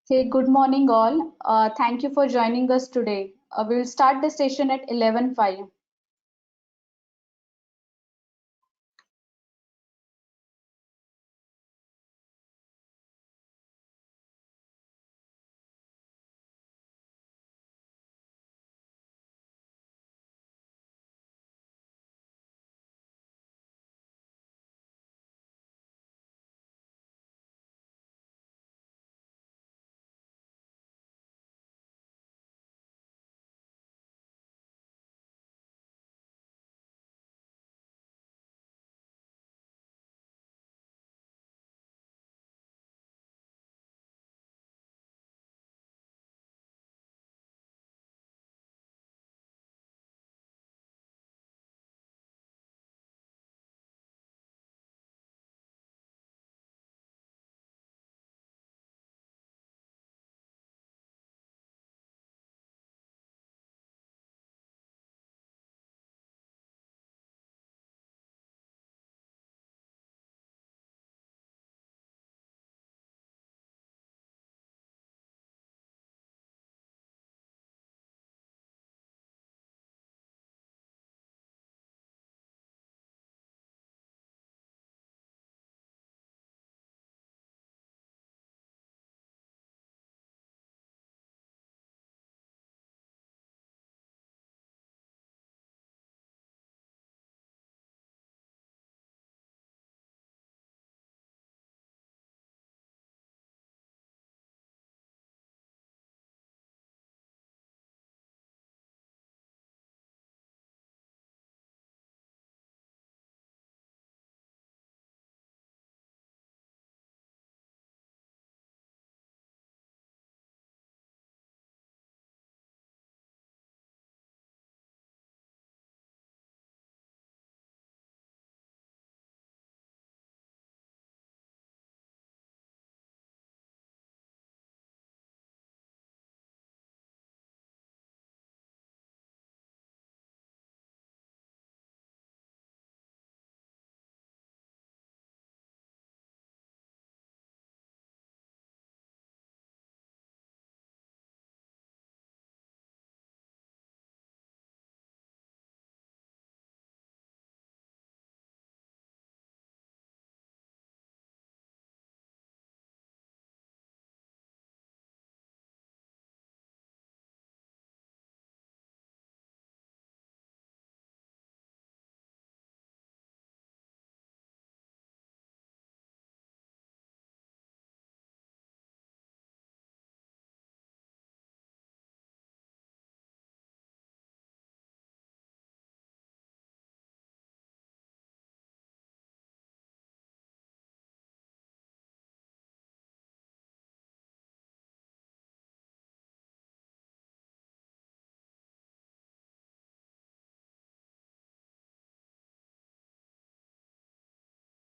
Hey, good morning, all. Thank you for joining us today. We'll start the session at 11:05.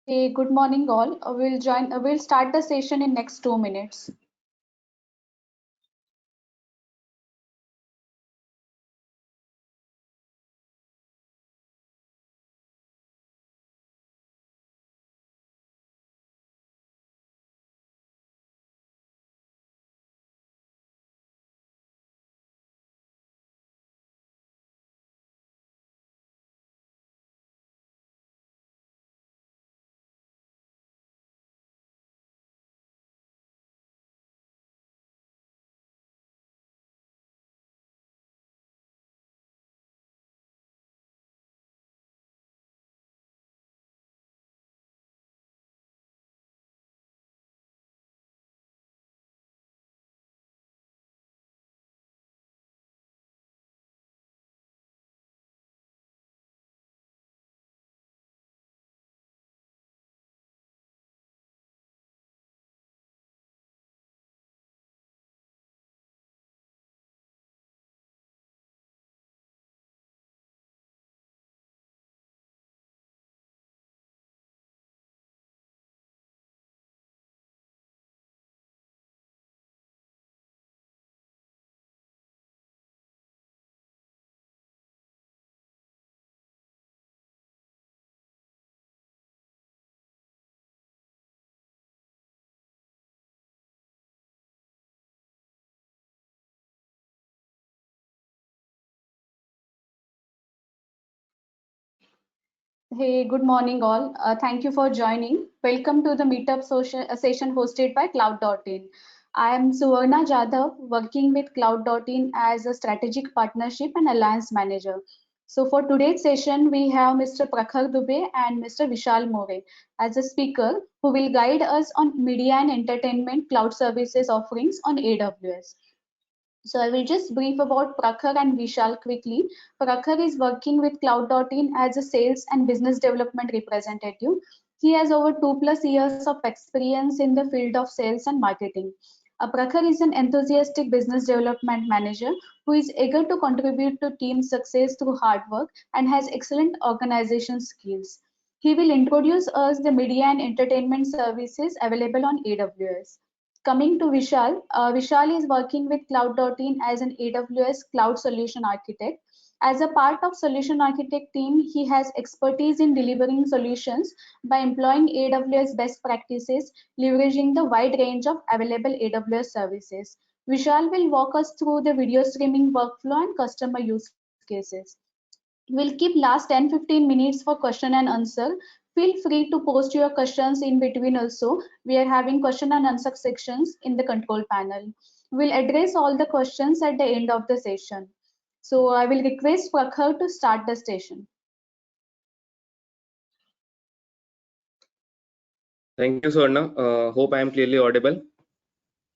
Hey, good morning, all. We'll start the session in next 2 minutes. Hey, good morning, all. Thank you for joining. Welcome to the meetup session hosted by Cloud.in. I am Suvarna Jadhav, working with Cloud.in as a strategic partnership and alliance manager. So, for today's session, we have Mr. Prakhar Dubey and Mr. Vishal More as a speaker who will guide us on media and entertainment cloud services offerings on AWS. So I will just brief about Prakhar and Vishal quickly. Prakhar is working with Cloud.in as a sales and business development representative. He has over 2+ years of experience in the field of sales and marketing. Prakhar is an enthusiastic business development manager who is eager to contribute to team success through hard work and has excellent organization skills. He will introduce us the media and entertainment services available on AWS. Coming to Vishal, Vishal is working with Cloud.in as an AWS Cloud Solution Architect. As a part of Solution Architect team, he has expertise in delivering solutions by employing AWS best practices, leveraging the wide range of available AWS services. Vishal will walk us through the video streaming workflow and customer use cases. We'll keep last 10-15 minutes for question and answer. Feel free to post your questions in between also. We are having question and answer sections in the control panel. We'll address all the questions at the end of the session. So I will request Prakhar to start the session. Thank you, Swarna. Hope I am clearly audible.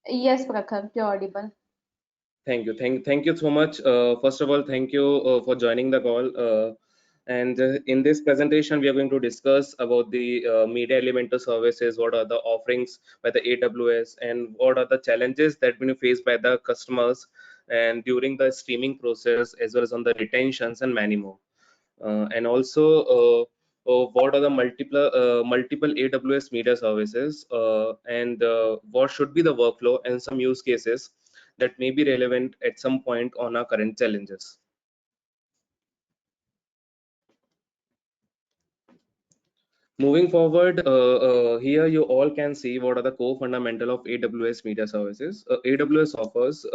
Yes, Prakhar, you're audible. Thank you. Thank you so much. First of all, thank you for joining the call. And in this presentation, we are going to discuss about the media elemental services, what are the offerings by the AWS, and what are the challenges that been faced by the customers and during the streaming process, as well as on the retentions and many more. And also what are the multiple AWS media services, and what should be the workflow and some use cases that may be relevant at some point on our current challenges. Moving forward, here you all can see what are the core fundamental of AWS media services. AWS offers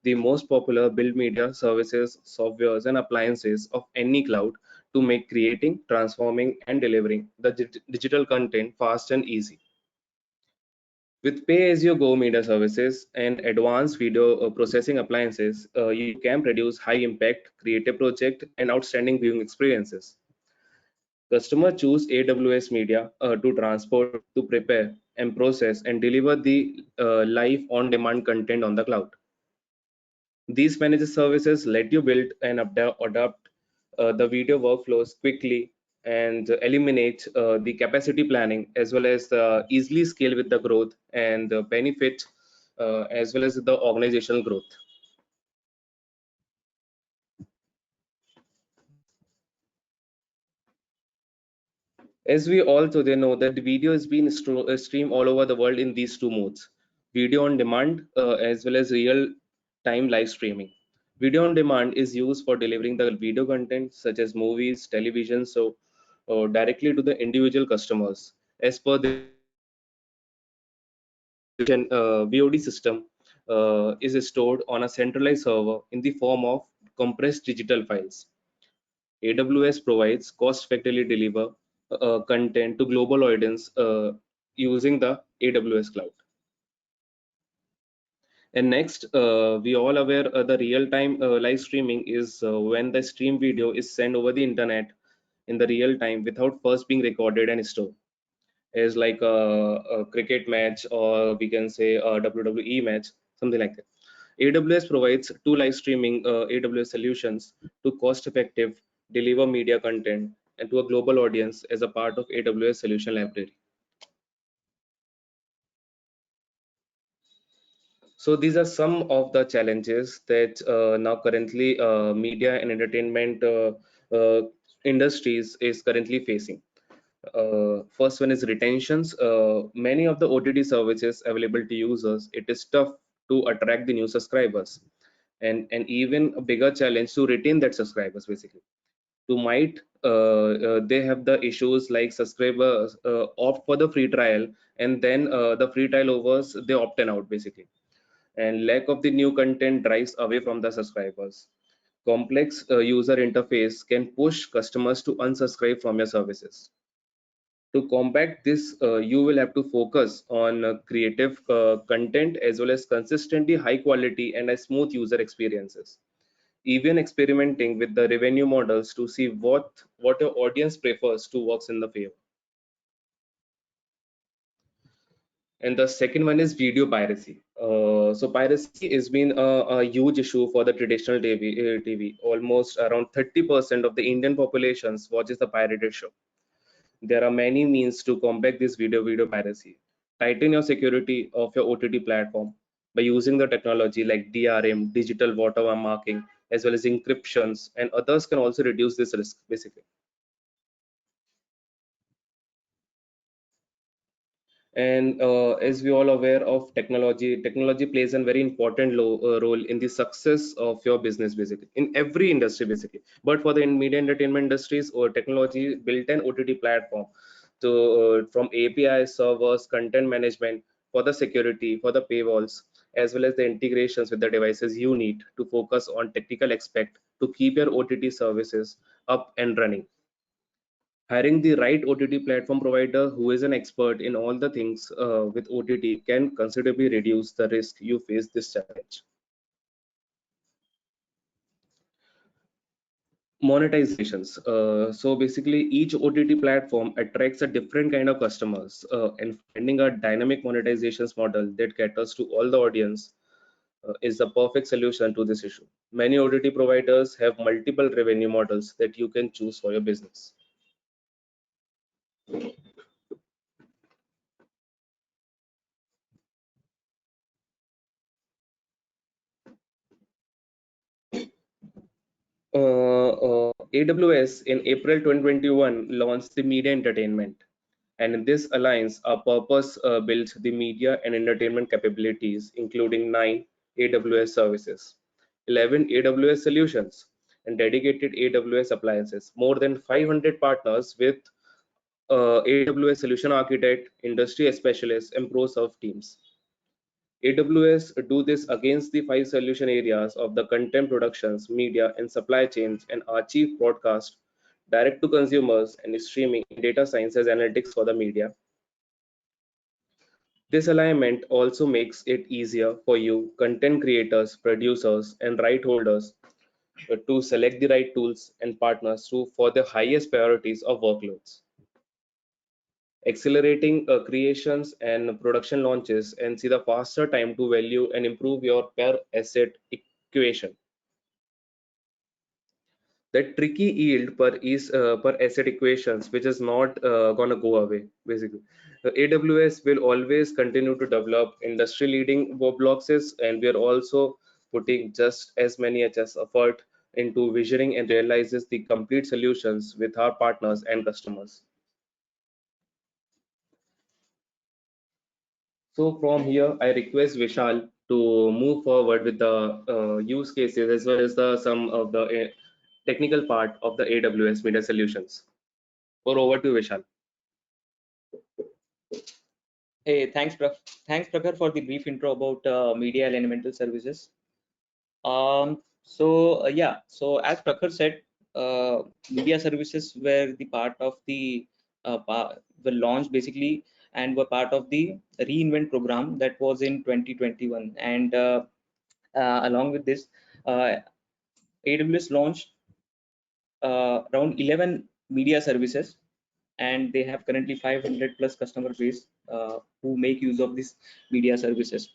the most popular build media services, softwares, and appliances of any cloud to make creating, transforming, and delivering the digital content fast and easy. With pay-as-you-go media services and advanced video processing appliances, you can produce high-impact creative project and outstanding viewing experiences. Customers choose AWS Media to transport, to prepare, and process and deliver the live on-demand content on the cloud. These managed services let you build and adapt the video workflows quickly and eliminate the capacity planning, as well as easily scale with the growth and the benefit, as well as the organizational growth. As we all today know that the video is being streamed all over the world in these two modes: video on demand, as well as real time live streaming. Video on demand is used for delivering the video content such as movies, television, so directly to the individual customers as per their VOD system is stored on a centralized server in the form of compressed digital files. AWS provides cost-effectively deliver content to global audience using the AWS cloud. And next, we all aware the real-time live streaming is when the stream video is sent over the internet in the real time without first being recorded and stored. Is like a cricket match, or we can say a WWE match, something like that. AWS provides two live streaming AWS solutions to cost-effective deliver media content and to a global audience as a part of AWS solution library. So these are some of the challenges that now currently media and entertainment industries is currently facing. First one is retentions. Many of the OTT services available to users, it is tough to attract the new subscribers, and even a bigger challenge to retain that subscribers basically. To might they have the issues like subscribers opt for the free trial, and then the free trial overs, they opt in out basically, and lack of the new content drives away from the subscribers. Complex user interface can push customers to unsubscribe from your services. To combat this, you will have to focus on creative content as well as consistently high quality and a smooth user experiences. Even experimenting with the revenue models to see what your audience prefers to works in the favor. And the second one is video piracy. So piracy has been a huge issue for the traditional TV. Almost around 30% of the Indian populations watches the pirated show. There are many means to combat this video piracy. Tighten your security of your OTT platform by using the technology like DRM, digital watermarking, as well as encryptions, and others can also reduce this risk basically. And as we all aware of technology plays a very important role in the success of your business basically, in every industry basically. But for the media entertainment industries, or technology built an OTT platform to from API servers, content management, for the security, for the paywalls, as well as the integrations with the devices you need to focus on technical aspect to keep your OTT services up and running. Hiring the right OTT platform provider who is an expert in all the things with OTT can considerably reduce the risk you face this challenge. Monetizations. So basically, each OTT platform attracts a different kind of customers, and finding a dynamic monetizations model that caters to all the audience is the perfect solution to this issue. Many OTT providers have multiple revenue models that you can choose for your business. AWS in April 2021 launched the media entertainment, and in this alliance, our purpose built the media and entertainment capabilities, including 9 AWS services, 11 AWS solutions, and dedicated AWS appliances. More than 500 partners with AWS solution architect, industry specialists, and pro serve teams. AWS do this against the 5 solution areas of the content productions, media, and supply chains, and achieve broadcast, direct to consumers, and streaming, data sciences, analytics for the media. This alignment also makes it easier for you, content creators, producers, and right holders, to select the right tools and partners for the highest priorities of workloads, accelerating creations and production launches, and see the faster time to value and improve your per asset equation. That tricky yield per asset equations, which is not gonna go away basically. AWS will always continue to develop industry leading blocks, and we are also putting just as many as effort into visioning and realizes the complete solutions with our partners and customers. So from here, I request Vishal to move forward with the use cases as well as the some of the technical part of the AWS media solutions. Or over to Vishal. Hey, thanks, Prakhar, for the brief intro about media and elemental services. So as Prakhar said, media services were the part of the were launched basically and were part of the reinvent program that was in 2021. And along with this, AWS launched around 11 media services, and they have currently 500 plus customer base who make use of these media services.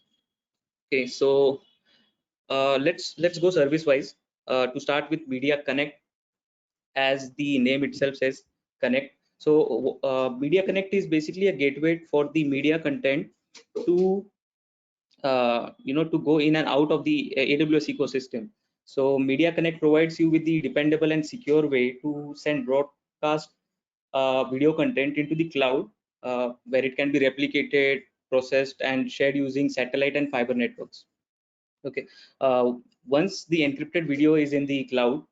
Okay, so let's go service wise. To start with Media Connect, as the name itself says, connect. So Media Connect is basically a gateway for the media content to to go in and out of the AWS ecosystem. So Media Connect provides you with the dependable and secure way to send broadcast video content into the cloud, where it can be replicated, processed, and shared using satellite and fiber networks. Okay, once the encrypted video is in the cloud,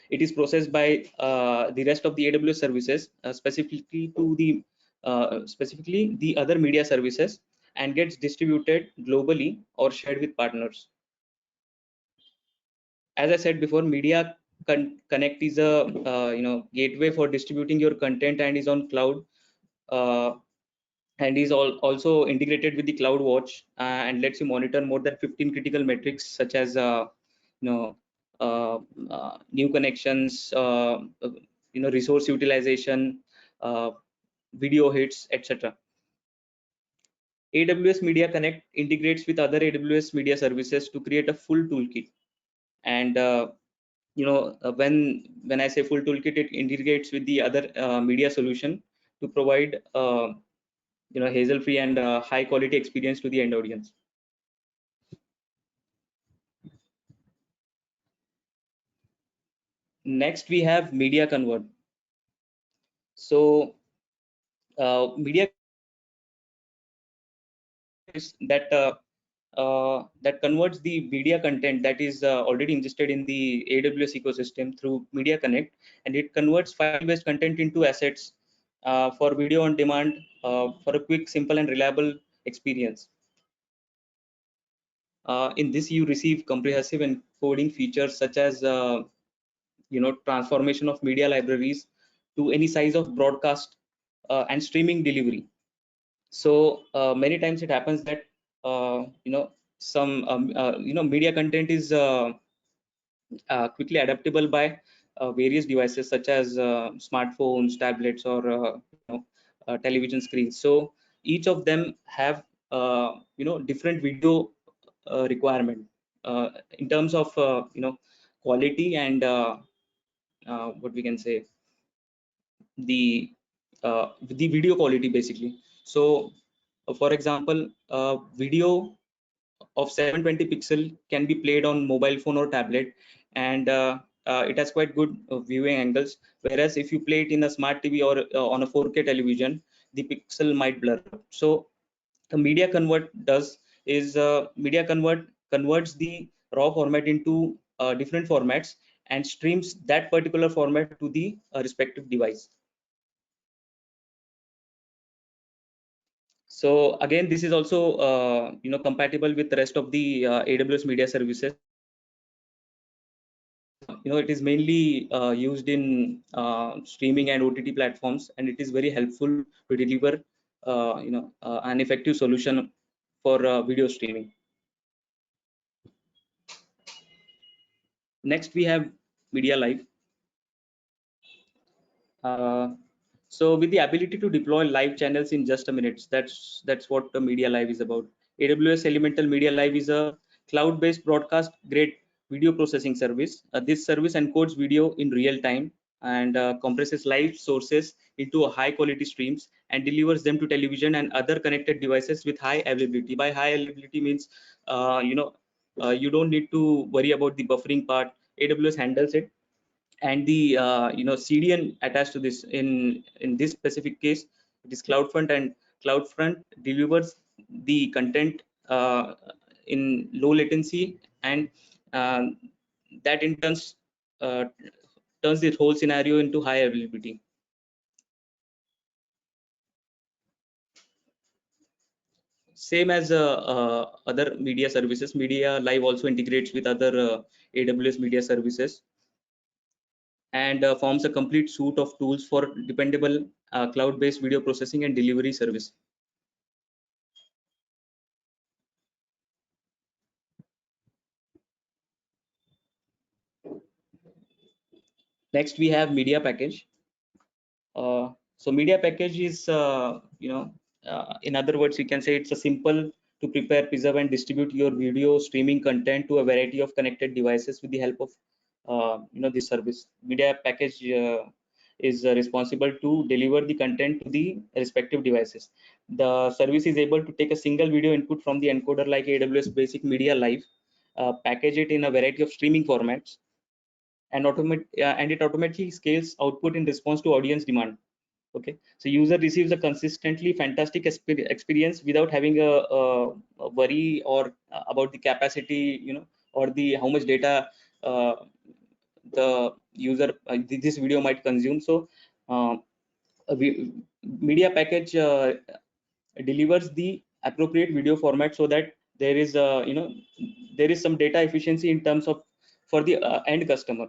it is processed by the rest of the AWS services, specifically the other media services, and gets distributed globally or shared with partners. as I said before, Media Connect is a gateway for distributing your content and is on cloud, and is also integrated with the CloudWatch, and lets you monitor more than 15 critical metrics such as you know new connections, resource utilization, uh, video hits, etc. AWS Media Connect integrates with other AWS media services to create a full toolkit. And when I say full toolkit, it integrates with the other media solution to provide hassle-free and high quality experience to the end audience. Next, we have Media Convert. So Media is that converts the media content that is already ingested in the AWS ecosystem through Media Connect, and it converts file-based content into assets for video on demand, for a quick, simple, and reliable experience. In this, you receive comprehensive encoding features such as transformation of media libraries to any size of broadcast and streaming delivery. So many times it happens that some media content is quickly adaptable by various devices such as smartphones, tablets, or television screens. So each of them have different video requirement in terms of quality and what we can say, the video quality basically. So for example, video of 720 pixel can be played on mobile phone or tablet, and it has quite good viewing angles, whereas if you play it in a smart TV or on a 4K television, the pixel might blur. So the Media Convert does is Media Convert converts the raw format into different formats and streams that particular format to the respective device. So again, this is also compatible with the rest of the AWS media services. It is mainly used in streaming and OTT platforms, and it is very helpful to deliver an effective solution for video streaming. Next, we have Media Live. So with the ability to deploy live channels in just a minute, that's what the Media Live is about. AWS Elemental Media Live is a cloud-based broadcast grade video processing service. This service encodes video in real time and compresses live sources into a high quality streams and delivers them to television and other connected devices with high availability. By high availability means you don't need to worry about the buffering part. AWS handles it, and the CDN attached to this, in this specific case it is CloudFront, and CloudFront delivers the content in low latency, and uh, that in turns turns the whole scenario into high availability. Same as other media services, Media Live also integrates with other AWS media services and forms a complete suite of tools for dependable cloud-based video processing and delivery service. Next, we have Media Package. So Media Package is, in other words, you can say it's a simple to prepare, preserve, and distribute your video streaming content to a variety of connected devices with the help of this service. Media Package is responsible to deliver the content to the respective devices. The service is able to take a single video input from the encoder like AWS Basic Media Live, package it in a variety of streaming formats, and it automatically scales output in response to audience demand. Okay, so user receives a consistently fantastic experience without having a worry or about the capacity, or the how much data uh, the user this video might consume. So Media Package delivers the appropriate video format so that there is there is some data efficiency in terms of for the end customer.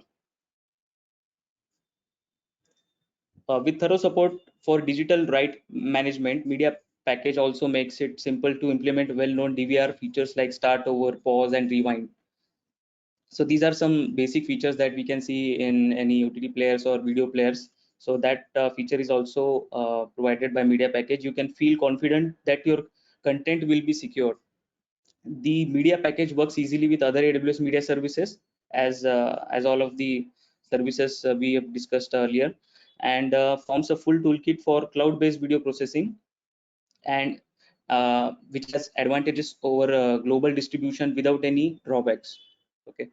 With thorough support for digital right management, media package also makes it simple to implement well-known DVR features like start over, pause, and rewind. So these are some basic features that we can see in any OTT players or video players. So that feature is also provided by media package. You can feel confident that your content will be secured. The media package works easily with other AWS media services, as all of the services we have discussed earlier, and forms a full toolkit for cloud-based video processing, and which has advantages over global distribution without any drawbacks. Okay.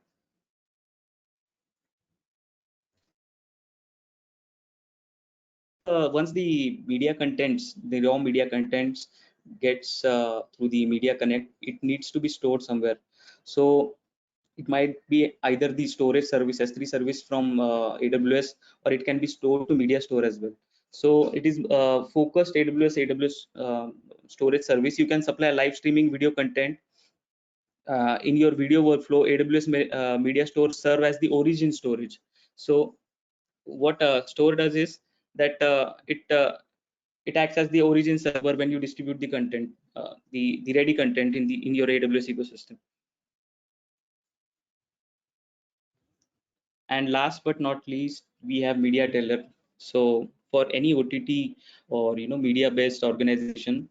Once the media contents, the raw media contents gets through the media connect, it needs to be stored somewhere. So it might be either the storage service, S3 service from AWS, or it can be stored to media store as well. So it is focused AWS storage service. You can supply live streaming video content in your video workflow. AWS media store serve as the origin storage. So what store does is that it acts as the origin server when you distribute the content, the ready content in your AWS ecosystem. And last but not least, we have media teller. So for any OTT or media based organization,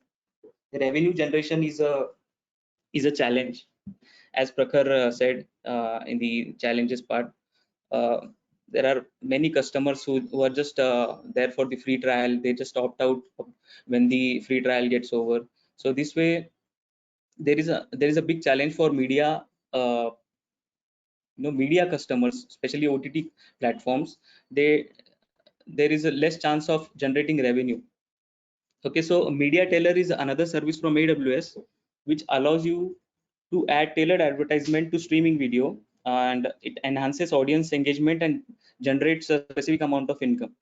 the revenue generation is a challenge. As Prakhar said in the challenges part, uh, there are many customers who are just there for the free trial. They just opt out when the free trial gets over. So this way, there is a big challenge for media, media customers, especially OTT platforms. There is a less chance of generating revenue. Okay, so media tailor is another service from AWS which allows you to add tailored advertisement to streaming video, and it enhances audience engagement and generates a specific amount of income.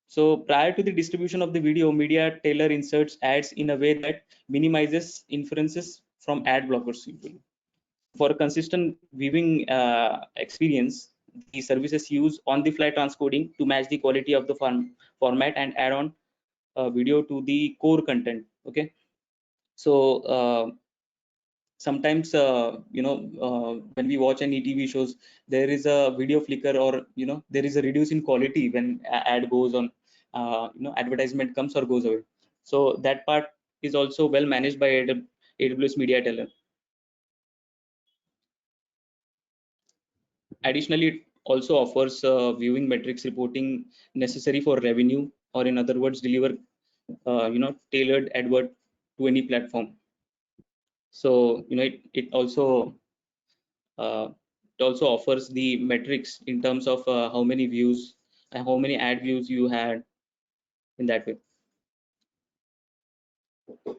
So prior to the distribution of the video, media tailor inserts ads in a way that minimizes inferences from ad blockers. For a consistent viewing experience, the services use on-the-fly transcoding to match the quality of the format and add on video to the core content. Okay, so sometimes when we watch any TV shows, there is a video flicker, or there is a reduce in quality when ad goes on, advertisement comes or goes away. So that part is also well managed by AWS media tailor. Additionally, it also offers viewing metrics reporting necessary for revenue, or in other words, deliver tailored advert to any platform. So uh, it also offers the metrics in terms of how many views and how many ad views you had in that way.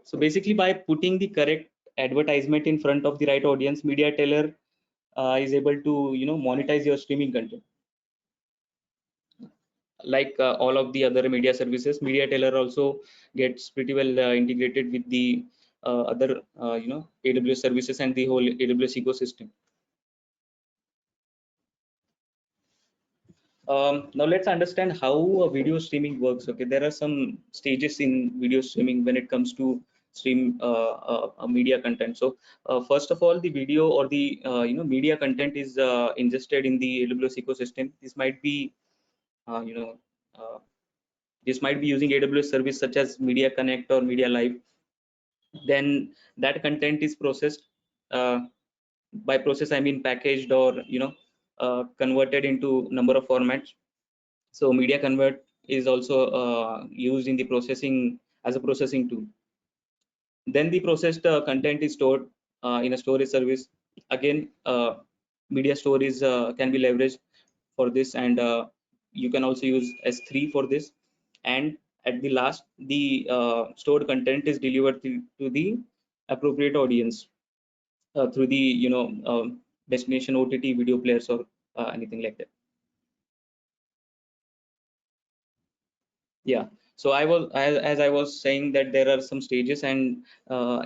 So basically, by putting the correct advertisement in front of the right audience, media tailor is able to monetize your streaming content. Like all of the other media services, media tailor also gets pretty well integrated with the other AWS services and the whole AWS ecosystem. Now let's understand how video streaming works. Okay, there are some stages in video streaming when it comes to stream media content. So first of all, the video or the media content is ingested in the AWS ecosystem. This might be uh, you know uh, using AWS service such as Media Connect or Media Live. Then that content is processed. By process, I mean packaged, or converted into number of formats. So media convert is also used in the processing as a processing tool. Then the processed content is stored in a storage service. Again, media storage can be leveraged for this, and you can also use S3 for this. And at the last, the stored content is delivered to the appropriate audience through the destination OTT video players, or anything like that. Yeah. So I was, as I was saying, that there are some stages, and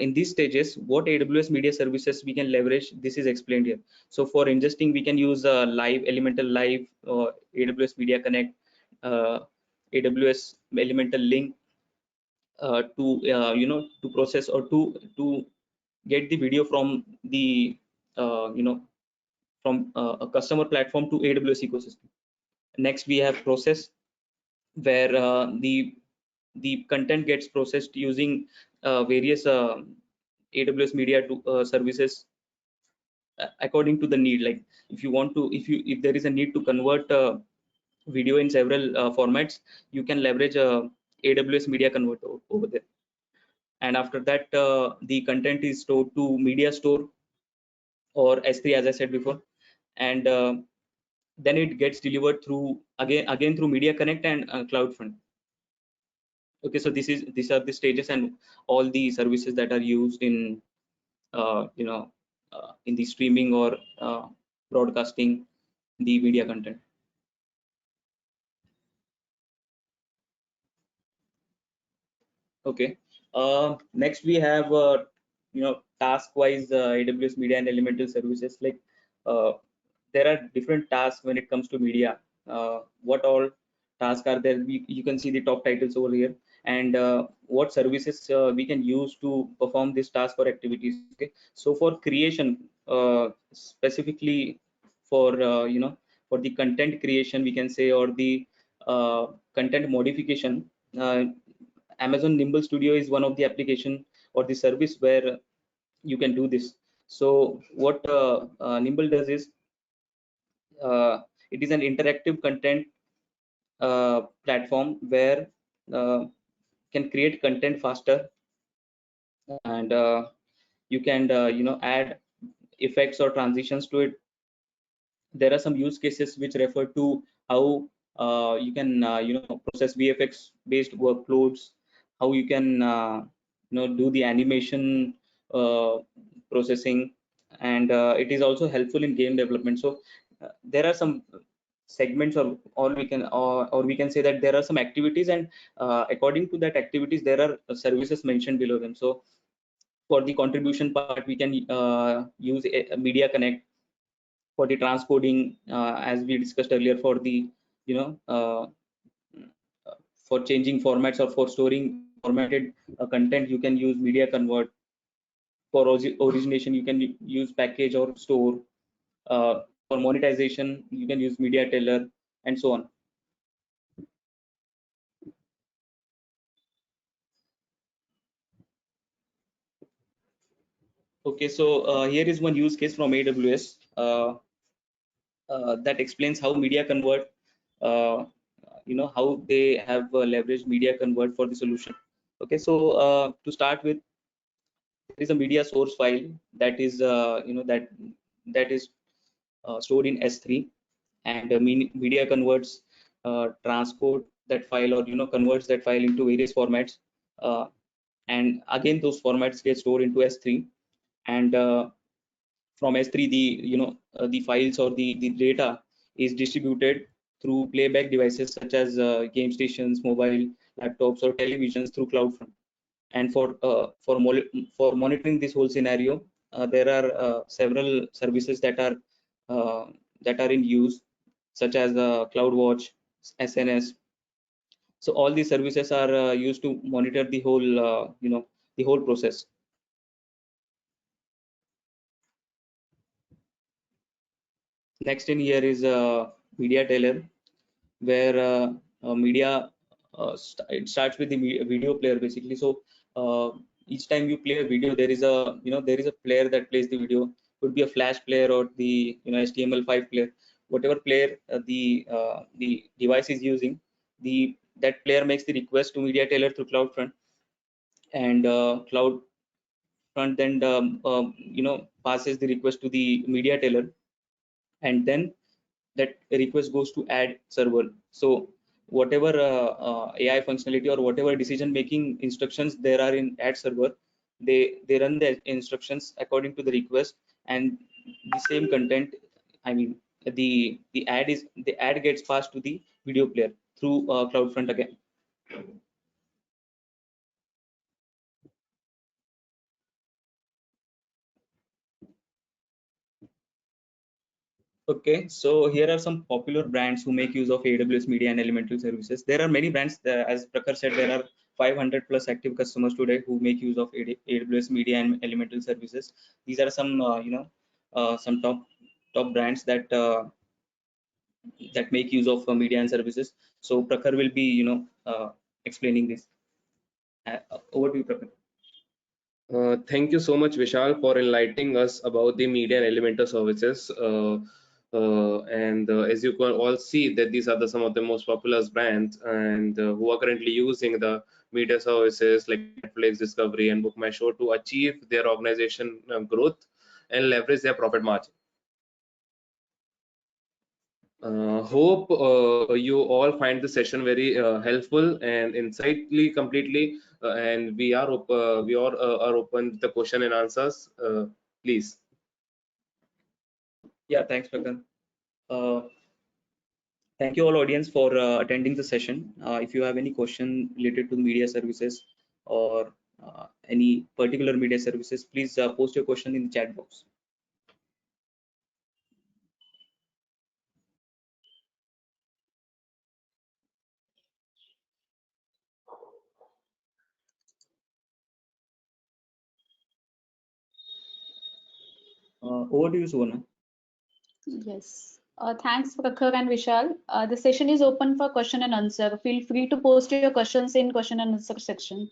in these stages, what AWS media services we can leverage, this is explained here. So for ingesting, we can use live elemental live, AWS media connect, uh, AWS elemental link, to to process or to get the video from the from a customer platform to AWS ecosystem. Next, we have process, where the content gets processed using various AWS media to, services, according to the need. Like if you want to, if there is a need to convert video in several formats, you can leverage AWS media converter over there. And after that, the content is stored to media store or S3, as I said before, and then it gets delivered through again through Media Connect and CloudFront. Okay, so these are the stages and all the services that are used in in the streaming or broadcasting the media content. Okay. Next we have task-wise AWS media and elemental services. Like uh, there are different tasks when it comes to media. What all tasks are there? You can see the top titles over here, and what services we can use to perform this task or activities. Okay. So for creation, specifically for for the content creation, we can say, or the content modification. Amazon Nimble Studio is one of the application or the service where you can do this. So what Nimble does is, it is an interactive content platform where uh, can create content faster, and you can add effects or transitions to it. There are some use cases which refer to how you can process VFX based workloads, how you can do the animation uh, processing, and it is also helpful in game development. So there are some segments, or we can say that there are some activities, and according to that activities there are services mentioned below them. So for the contribution part, we can use a Media Connect. For the transcoding, as we discussed earlier, for the you know uh, for changing formats or for storing formatted content, you can use Media Convert. For origination, you can use package or store. For monetization, you can use Media Teller, and so on. Okay, so here is one use case from AWS that explains how Media Convert, uh, how they have leveraged Media Convert for the solution. Okay, so to start with, there is a media source file that is that is stored in S3, and Media converts, transcode that file, or converts that file into various formats, uh, and again those formats get stored into S3, and from S3, the the files or the data is distributed through playback devices such as game stations, mobile laptops, or televisions through CloudFront. And for monitoring this whole scenario, there are several services uh, that are in use, such as CloudWatch, SNS. So all these services are used to monitor the whole the whole process. Next in here is Media Tailor, where media it starts with the video player basically. So each time you play a video, there is a there is a player that plays the video. Could be a flash player or the HTML5 player, whatever player the device is using. The that player makes the request to Media Tailor through CloudFront, and CloudFront then passes the request to the Media Tailor, and then that request goes to add server. So whatever AI functionality or whatever decision making instructions there are in add server, they run the instructions according to the request, and the same content, I mean the ad gets passed to the video player through CloudFront again. Okay, so here are some popular brands who make use of AWS Media and Elemental services. There are many brands, as Prakhar said, there are 500 plus active customers today who make use of AWS Media and Elemental services. These are some, some top brands that make use of media and services. So Prakhar will be, explaining this. Over to you, Prakhar. Thank you so much, Vishal, for enlightening us about the media and elemental services. And as you can all see, that these are some of the most popular brands and who are currently using the media services like Netflix, Discovery, and Book My Show to achieve their organization growth and leverage their profit margin. Hope you all find the session very helpful and insightfully completely, and we all are open to the question and answers. Please. Yeah, thanks, Prakhar. Uh, Thank you all audience for attending the session. If you have any question related to media services or any particular media services, please post your question in the chat box. Over to you, Suvarna. Yes. Thanks, Prakhar and Vishal. The session is open for question and answer. Feel free to post your questions in question and answer section.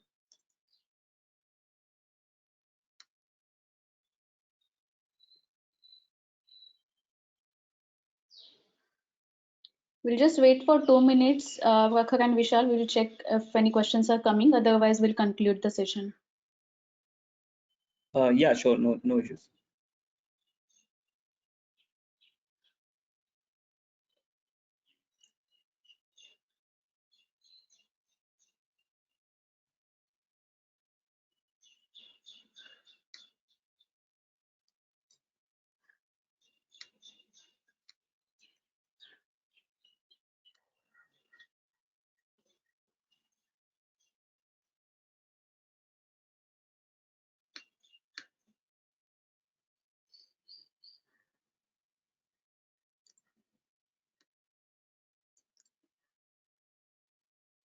We'll just wait for 2 minutes. Prakhar and Vishal will check if any questions are coming. Otherwise, we'll conclude the session. Yeah, sure, no issues.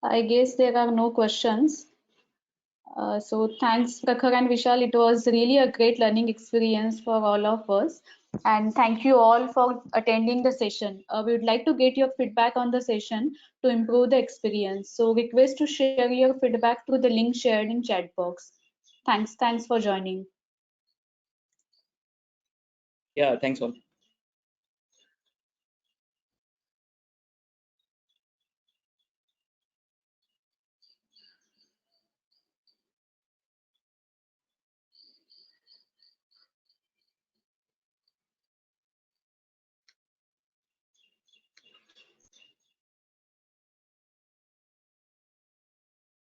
I guess there are no questions. So thanks, Prakhar and Vishal. It was really a great learning experience for all of us. And thank you all for attending the session. We would like to get your feedback on the session to improve the experience. So request to share your feedback through the link shared in chat box. Thanks for joining. Yeah, thanks all.